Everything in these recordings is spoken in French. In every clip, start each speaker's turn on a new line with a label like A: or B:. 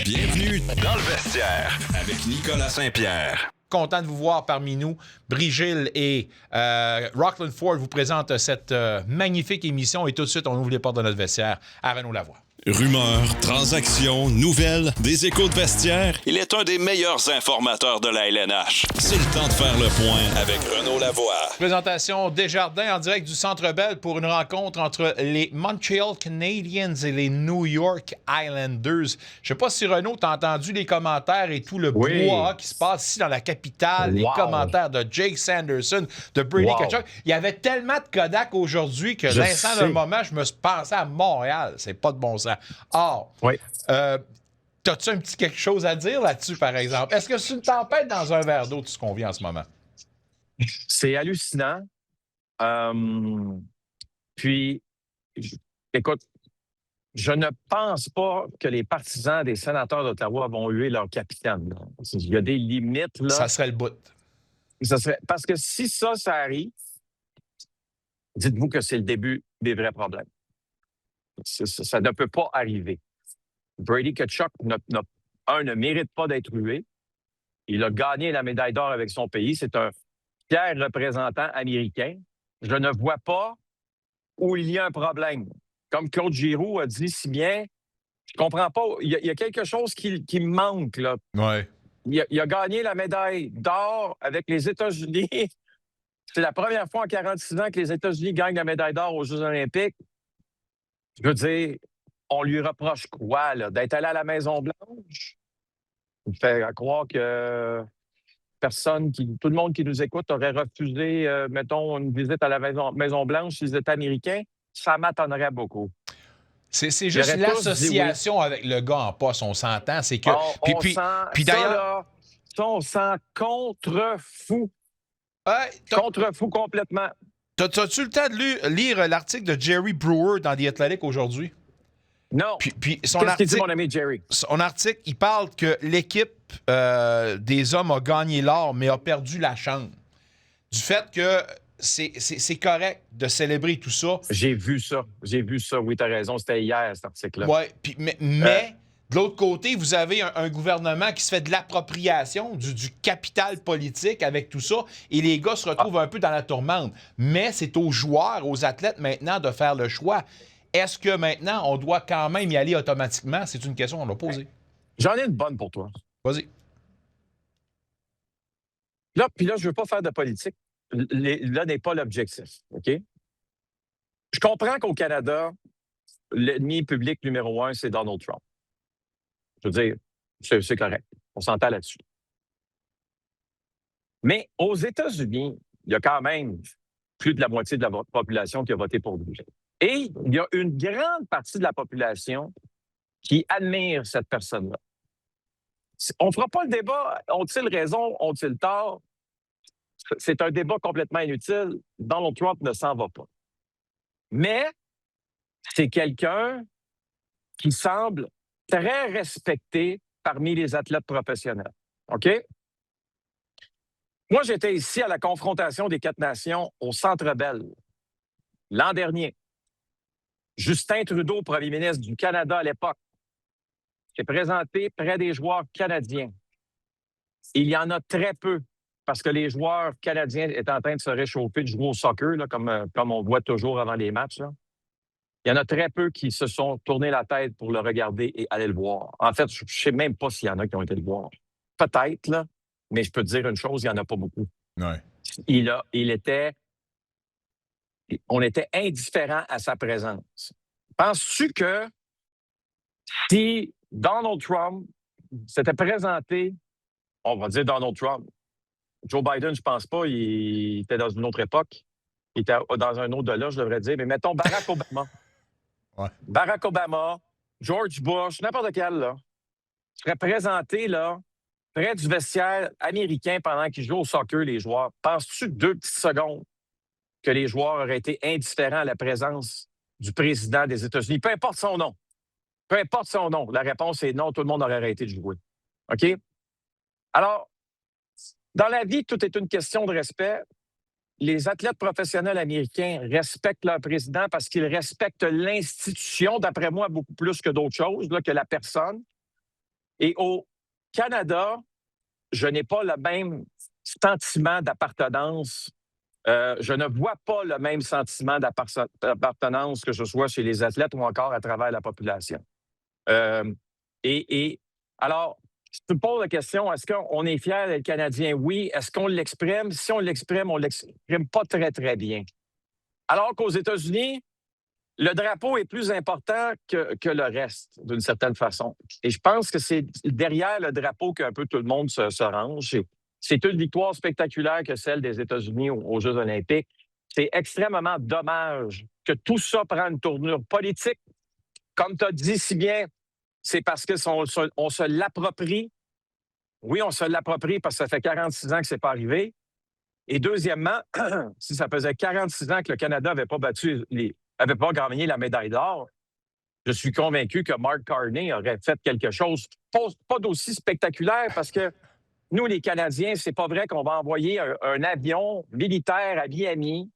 A: Bienvenue dans le vestiaire avec Nicolas Saint-Pierre.
B: Content de vous voir parmi nous. Brigil et Rockland Ford vous présentent cette magnifique émission et tout de suite, on ouvre les portes de notre vestiaire à Renaud Lavoie.
A: Rumeurs, transactions, nouvelles, des échos de vestiaire. Il est un des meilleurs informateurs de la LNH. C'est le temps de faire le point avec Renaud Lavoie.
B: Présentation Desjardins en direct du Centre Bell pour une rencontre entre les Montreal Canadiens et les New York Islanders. Je sais pas si Renaud t'a entendu les commentaires et tout le brouhaha qui se passe ici dans la capitale, les commentaires de Jake Sanderson, de Brady Tkachuk. Il y avait tellement de Kodak aujourd'hui que l'instant d'un moment, je me suis pensé à Montréal. C'est pas de bon sens. Or, t'as-tu un petit quelque chose à dire là-dessus, par exemple? Est-ce que c'est une tempête dans un verre d'eau, tout ce qu'on vit en ce moment?
C: C'est hallucinant. Puis, écoute, je ne pense pas que les partisans des sénateurs d'Ottawa vont huer leur capitaine. Là. Il y a des limites. Là.
B: Ça serait le bout.
C: Parce que si ça arrive, dites-vous que c'est le début des vrais problèmes. Ça ne peut pas arriver. Brady Tkachuk, ne mérite pas d'être hué. Il a gagné la médaille d'or avec son pays. C'est un fier représentant américain. Je ne vois pas où il y a un problème. Comme Claude Giroux a dit si bien, je comprends pas. Il y a quelque chose qui me manque. Là.
B: Ouais.
C: Il a gagné la médaille d'or avec les États-Unis. C'est la première fois en 46 ans que les États-Unis gagnent la médaille d'or aux Jeux olympiques. Je veux dire, on lui reproche quoi, là? D'être allé à la Maison-Blanche? Il fait croire que tout le monde qui nous écoute aurait refusé, mettons, une visite à la Maison-Blanche s'ils étaient américains. Ça m'étonnerait beaucoup.
B: C'est juste l'association avec le gars en poste, on s'entend. C'est que.
C: Puis d'ailleurs. On sent contre-fou. Contre-fou complètement.
B: T'as-tu le temps de lire l'article de Jerry Brewer dans The Athletic aujourd'hui?
C: Non.
B: Puis
C: qu'est-ce qu'il dit, mon ami Jerry?
B: Son article, il parle que l'équipe des hommes a gagné l'or, mais a perdu la chance. Du fait que c'est correct de célébrer tout ça.
C: J'ai vu ça. Oui, t'as raison. C'était hier, cet article-là.
B: Oui, mais de l'autre côté, vous avez un gouvernement qui se fait de l'appropriation du capital politique avec tout ça, et les gars se retrouvent un peu dans la tourmente. Mais c'est aux joueurs, aux athlètes maintenant de faire le choix. Est-ce que maintenant, on doit quand même y aller automatiquement? C'est une question qu'on doit poser.
C: J'en ai une bonne pour toi.
B: Vas-y.
C: Là, je ne veux pas faire de politique. Là n'est pas l'objectif, OK? Je comprends qu'au Canada, l'ennemi public numéro 1, c'est Donald Trump. Je veux dire, c'est correct. On s'entend là-dessus. Mais aux États-Unis, il y a quand même plus de la moitié de la population qui a voté pour lui. Et il y a une grande partie de la population qui admire cette personne-là. On ne fera pas le débat, ont-ils raison, ont-ils tort? C'est un débat complètement inutile. Donald Trump ne s'en va pas. Mais c'est quelqu'un qui semble très respecté parmi les athlètes professionnels. OK? Moi, j'étais ici à la confrontation des 4 nations au Centre Bell l'an dernier. Justin Trudeau, premier ministre du Canada à l'époque, s'est présenté près des joueurs canadiens. Il y en a très peu parce que les joueurs canadiens étaient en train de se réchauffer, de jouer au soccer, là, comme on voit toujours avant les matchs. Là. Il y en a très peu qui se sont tournés la tête pour le regarder et aller le voir. En fait, je ne sais même pas s'il y en a qui ont été le voir. Peut-être, là, mais je peux te dire une chose, il n'y en a pas beaucoup.
B: Ouais.
C: On était indifférent à sa présence. Penses-tu que si Donald Trump s'était présenté, on va dire Donald Trump, Joe Biden, je pense pas, il était dans une autre époque, il était dans un autre delà, je devrais dire, mais mettons Barack Obama.
B: Ouais.
C: Barack Obama, George Bush, n'importe quel, là, serait présenté, là, près du vestiaire américain pendant qu'ils jouent au soccer, les joueurs. Penses-tu 2 petites secondes que les joueurs auraient été indifférents à la présence du président des États-Unis? Peu importe son nom. Peu importe son nom. La réponse est non, tout le monde aurait arrêté de jouer. OK? Alors, dans la vie, tout est une question de respect. Les athlètes professionnels américains respectent leur président parce qu'ils respectent l'institution, d'après moi, beaucoup plus que d'autres choses, là, que la personne. Et au Canada, je n'ai pas le même sentiment d'appartenance. Je ne vois pas le même sentiment d'appartenance que ce soit chez les athlètes ou encore à travers la population. Euh, et alors, je te pose la question, est-ce qu'on est fier d'être Canadien? Oui. Est-ce qu'on l'exprime? Si on l'exprime, on ne l'exprime pas très, très bien. Alors qu'aux États-Unis, le drapeau est plus important que le reste, d'une certaine façon. Et je pense que c'est derrière le drapeau qu'un peu tout le monde se range. C'est une victoire spectaculaire que celle des États-Unis aux Jeux olympiques. C'est extrêmement dommage que tout ça prenne une tournure politique. Comme tu as dit si bien, c'est parce qu'on se l'approprie. Oui, on se l'approprie parce que ça fait 46 ans que ce n'est pas arrivé. Et deuxièmement, si ça faisait 46 ans que le Canada n'avait pas avait pas gagné la médaille d'or, je suis convaincu que Mark Carney aurait fait quelque chose pas d'aussi spectaculaire parce que nous, les Canadiens, c'est pas vrai qu'on va envoyer un avion militaire à Miami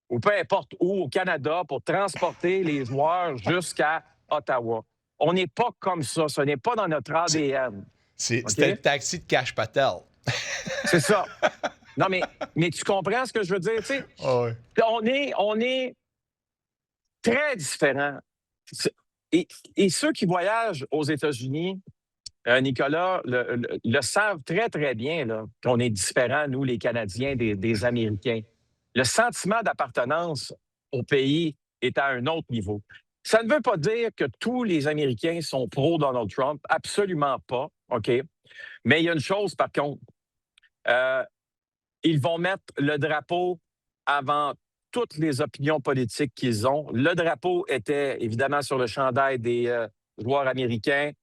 C: ou peu importe où au Canada pour transporter les joueurs jusqu'à Ottawa. On n'est pas comme ça. Ce n'est pas dans notre ADN.
B: C'était le taxi de Cash Patel.
C: C'est ça. Non, mais tu comprends ce que je veux dire? Tu sais, on est très différents. Et ceux qui voyagent aux États-Unis, Nicolas, le savent très, très bien là, qu'on est différents, nous, les Canadiens, des Américains. Le sentiment d'appartenance au pays est à un autre niveau. Ça ne veut pas dire que tous les Américains sont pro-Donald Trump. Absolument pas, OK? Mais il y a une chose, par contre. Ils vont mettre le drapeau avant toutes les opinions politiques qu'ils ont. Le drapeau était évidemment sur le chandail des joueurs américains.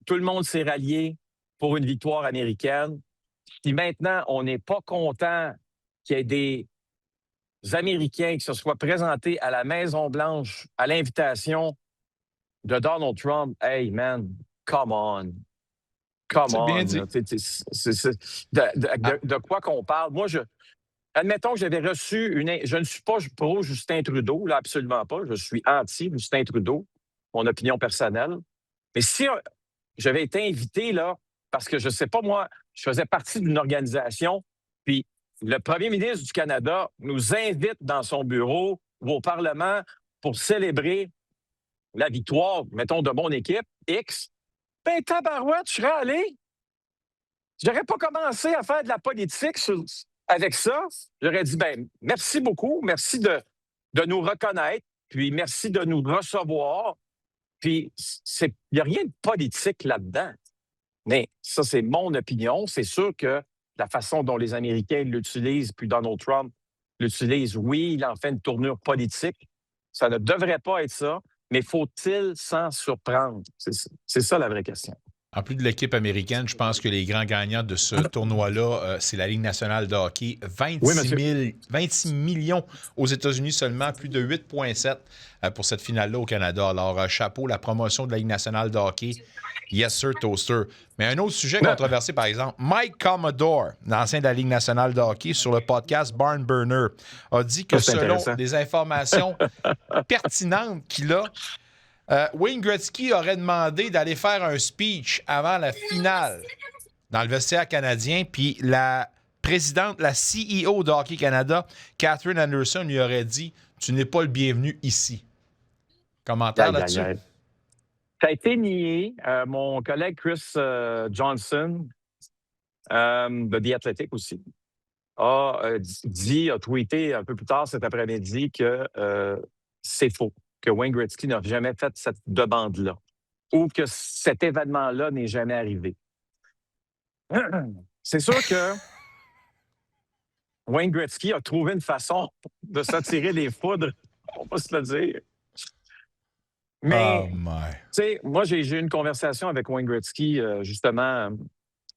C: Tout le monde s'est rallié pour une victoire américaine. Puis maintenant, on n'est pas content qu'il y ait des Américains qui se soient présentés à la Maison-Blanche à l'invitation de Donald Trump. Hey, man, come on. Come on.
B: Bien dit.
C: De quoi qu'on parle? Moi, admettons que j'avais reçu je ne suis pas pro Justin Trudeau, là, absolument pas. Je suis anti-Justin Trudeau, mon opinion personnelle. Mais si j'avais été invité, là, parce que je ne sais pas, moi, je faisais partie d'une organisation, puis le premier ministre du Canada nous invite dans son bureau ou au Parlement pour célébrer la victoire, mettons, de mon équipe, X, ben, tabarouette, je serais allé. J'aurais pas commencé à faire de la politique avec ça. J'aurais dit, ben, merci beaucoup, merci de nous reconnaître, puis merci de nous recevoir. Puis, il n'y a rien de politique là-dedans. Mais ça, c'est mon opinion. C'est sûr que la façon dont les Américains l'utilisent, puis Donald Trump l'utilise, oui, il en fait une tournure politique. Ça ne devrait pas être ça, mais faut-il s'en surprendre? C'est ça la vraie question.
B: En plus de l'équipe américaine, je pense que les grands gagnants de ce tournoi-là, c'est la Ligue nationale de hockey. 26 millions aux États-Unis seulement, plus de 8,7 pour cette finale-là au Canada. Alors, chapeau, la promotion de la Ligue nationale de hockey. Yes, sir, toaster. Mais un autre sujet controversé, par exemple, Mike Commodore, l'ancien de la Ligue nationale de hockey, sur le podcast Barn Burner, a dit que selon des informations pertinentes qu'il a, Wayne Gretzky aurait demandé d'aller faire un speech avant la finale dans le vestiaire canadien, puis la présidente, la CEO de Hockey Canada, Catherine Anderson, lui aurait dit « Tu n'es pas le bienvenu ici ». Commentaire là-dessus?
C: Ça a été nié. Mon collègue Chris Johnson, de The Athletic aussi, a tweeté un peu plus tard cet après-midi que c'est faux, que Wayne Gretzky n'a jamais fait cette demande-là ou que cet événement-là n'est jamais arrivé. C'est sûr que Wayne Gretzky a trouvé une façon de s'attirer des foudres, on va se le dire. Mais, tu sais, moi, j'ai eu une conversation avec Wayne Gretzky, justement,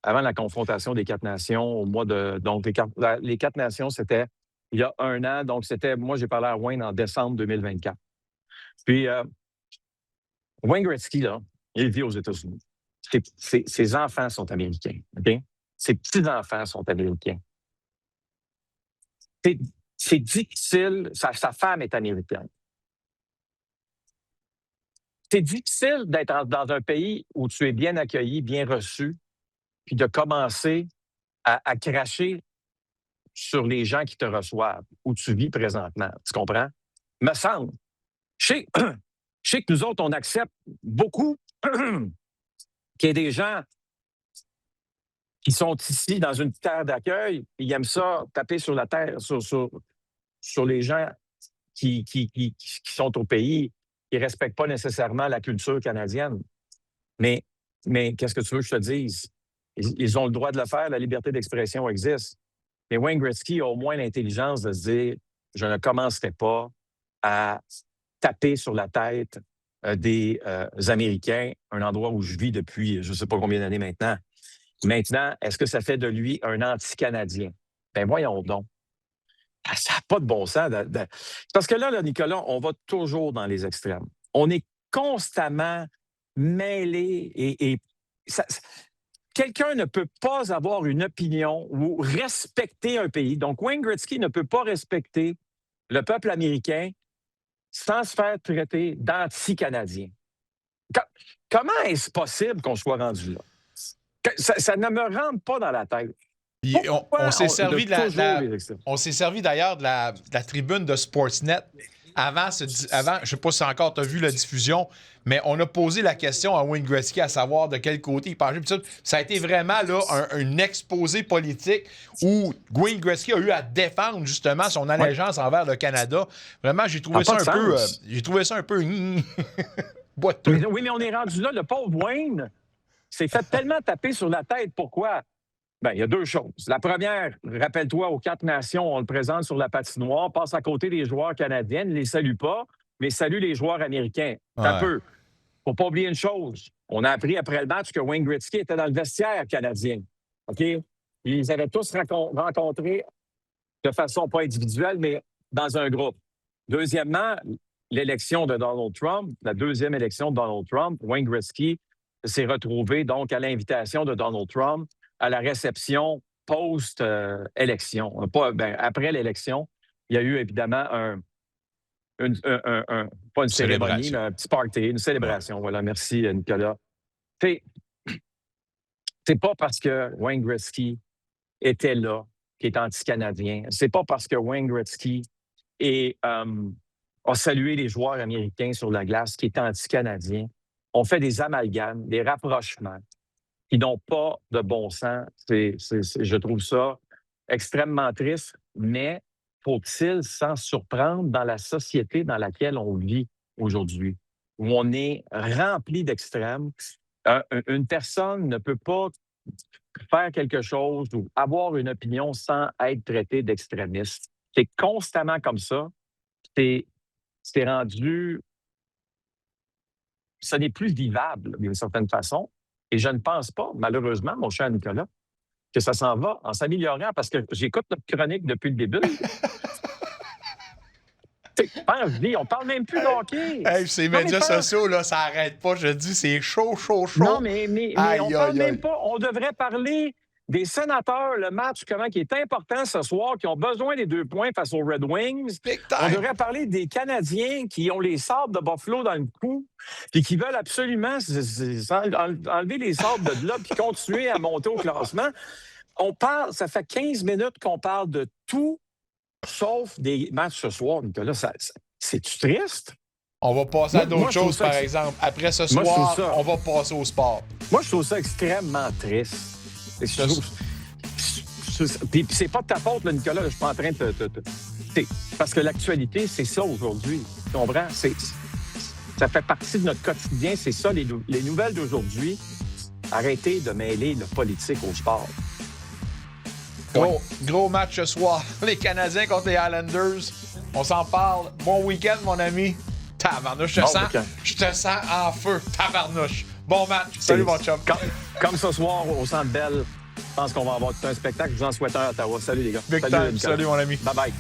C: avant la confrontation des Quatre Nations, au mois de... Donc, les Quatre Nations, c'était il y a un an. Donc, moi, j'ai parlé à Wayne en décembre 2024. Puis, Wayne Gretzky, là, il vit aux États-Unis. Ses enfants sont américains, OK? Ses petits-enfants sont américains. C'est difficile. Sa femme est américaine. c'est difficile d'être dans un pays où tu es bien accueilli, bien reçu, puis de commencer à cracher sur les gens qui te reçoivent, où tu vis présentement. Tu comprends? Me semble. Je sais que nous autres, on accepte beaucoup qu'il y ait des gens qui sont ici dans une terre d'accueil, puis ils aiment ça, taper sur la terre, sur les gens qui sont au pays, qui ne respectent pas nécessairement la culture canadienne. Mais qu'est-ce que tu veux que je te dise? Ils ont le droit de le faire, la liberté d'expression existe. Mais Wayne Gretzky a au moins l'intelligence de se dire « Je ne commencerai pas à taper sur la tête des Américains, un endroit où je vis depuis je ne sais pas combien d'années maintenant. » Maintenant, est-ce que ça fait de lui un anti-Canadien? Ben voyons donc. Ça n'a pas de bon sens. Parce que là, Nicolas, on va toujours dans les extrêmes. On est constamment mêlé et quelqu'un ne peut pas avoir une opinion ou respecter un pays. Donc, Wayne Gretzky ne peut pas respecter le peuple américain sans se faire traiter d'anti-Canadien. Comment est-ce possible qu'on soit rendu là? Ça ne me rentre pas dans la tête.
B: On s'est servi on s'est servi d'ailleurs de la tribune de Sportsnet avant, je ne sais pas si encore tu as vu la diffusion, mais on a posé la question à Wayne Gretzky à savoir de quel côté il penchait. Ça a été vraiment là, un exposé politique où Wayne Gretzky a eu à défendre justement son allégeance envers le Canada. Vraiment, j'ai trouvé ça un peu boiteux.
C: Oui, mais on est rendu là. Le pauvre Wayne s'est fait tellement taper sur la tête. Pourquoi? Bien, il y a deux choses. La première, rappelle-toi, aux 4 nations, on le présente sur la patinoire, passe à côté des joueurs canadiens, ne les salue pas, mais salue les joueurs américains. Un peu. Faut pas oublier une chose. On a appris après le match que Wayne Gretzky était dans le vestiaire canadien. OK? Ils avaient tous rencontré de façon pas individuelle, mais dans un groupe. Deuxièmement, l'élection de Donald Trump, la deuxième élection de Donald Trump, Wayne Gretzky s'est retrouvé donc à l'invitation de Donald Trump à la réception post-élection. Après l'élection, il y a eu évidemment pas une cérémonie, mais un petit party, une célébration. Ouais. Voilà, merci Nicolas. C'est pas parce que Wayne Gretzky était là qu'il est anti-canadien. C'est pas parce que Wayne Gretzky a salué les joueurs américains sur la glace qu'il est anti-canadien. On fait des amalgames, des rapprochements qui n'ont pas de bon sens. Je trouve ça extrêmement triste, mais faut-il s'en surprendre dans la société dans laquelle on vit aujourd'hui, où on est rempli d'extrêmes? Une personne ne peut pas faire quelque chose ou avoir une opinion sans être traité d'extrémiste. C'est constamment comme ça. C'est rendu... Ça n'est plus vivable d'une certaine façon. Et je ne pense pas, malheureusement, mon cher Nicolas, que ça s'en va en s'améliorant parce que j'écoute notre chronique depuis le début. On parle même plus de hockey.
B: Hey, ces médias sociaux, là, ça n'arrête pas. Je dis, c'est chaud.
C: Non, mais on parle même pas. On devrait parler des sénateurs, le match, comment qui est important ce soir, qui ont besoin des 2 points face aux Red Wings. On devrait parler des Canadiens qui ont les sabres de Buffalo dans le cou et qui veulent absolument enlever les sabres de là puis continuer à monter au classement. Ça fait 15 minutes qu'on parle de tout sauf des matchs ce soir, Nicolas. C'est-tu triste?
B: On va passer à d'autres choses, par exemple. Après ce soir, on va passer au sport.
C: Moi, je trouve ça extrêmement triste. Puis c'est pas de ta faute, là, Nicolas. Je suis pas en train de parce que l'actualité, c'est ça aujourd'hui. Tu comprends? Ça fait partie de notre quotidien. C'est ça, les nouvelles d'aujourd'hui. Arrêtez de mêler le politique au sport.
B: Gros match ce soir. Les Canadiens contre les Islanders. On s'en parle. Bon week-end, mon ami. Tabarnouche, je te sens en feu. Tabarnouche. Bon match. Salut, mon chum.
C: Comme ce soir, au Centre Bell, je pense qu'on va avoir tout un spectacle. Je vous en souhaite un à Ottawa. Salut, les gars.
B: Salut, mon ami.
C: Bye-bye.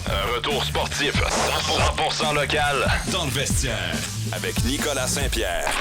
A: Un retour sportif 100% local dans le vestiaire avec Nicolas Saint-Pierre.